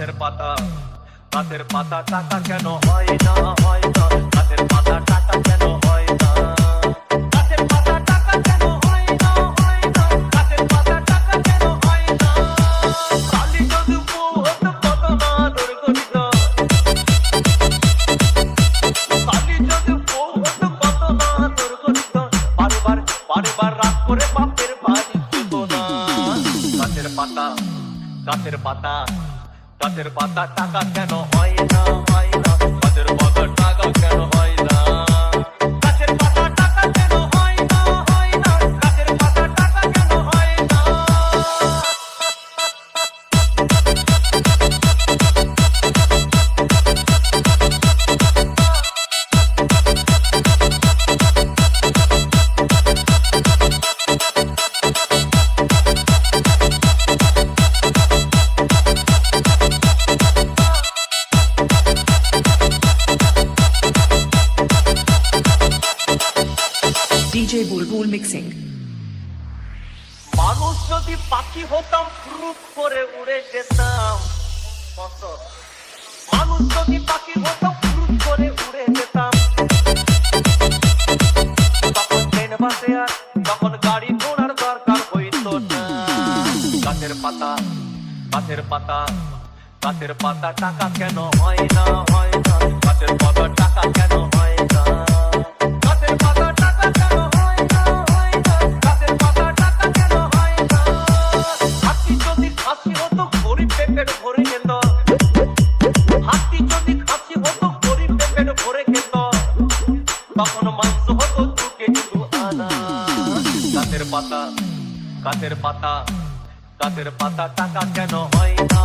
গাছের পাতা গাছের পাতা টাকা কেন হয় না হয় না গাছের পাতা টাকা কেন হয় না গাছের পাতা টাকা কেন হয় না হয় না গাছের পাতা টাকা কেন হয় না কালি যদি বউ হতো কত না দুর্গন্ধ কালি যদি বউ হতো কত না দুর্গন্ধ বারবার রাত করে বাপের বাড়ি যেত না গাছের পাতা গাছের পাতা গাছের পাতা টাকা কেন হয় না হয় না গাছের পাতা টাকা কেন হয় না গাছের পাতা টাকা কেন হয় না হয় না গাছের পাতা টাকা কেন হয় না DJ Bulbul Mixing. মানুষ যদি পাখি হতাম ফুরুক করে উড়ে যেতাম মানুষ যদি পাখি হতাম ফুরুক করে উড়ে যেতাম তখন ট্রেন বাসে আর তখন গাড়ি ঘোড়ার দরকার হইতো না গাছের পাতা গাছের পাতা গাছের পাতা টাকা কেন হয় না হয় না গাছের পাতা টাকা কেন হয় না গাছের পাতা টাকা কেন হয় না হয় না গাছের পাতা টাকা কেন হয় না হাতি যদি খাসি হতো গরিব পেটের ভরে যেত হাতি যদি খাসি হতো গরিব পেটের ভরে যেত তখন মাংস হতো 2 কেজি 2 আনা গাছের পাতা গাছের পাতা গাছের পাতা টাকা কেন হয় না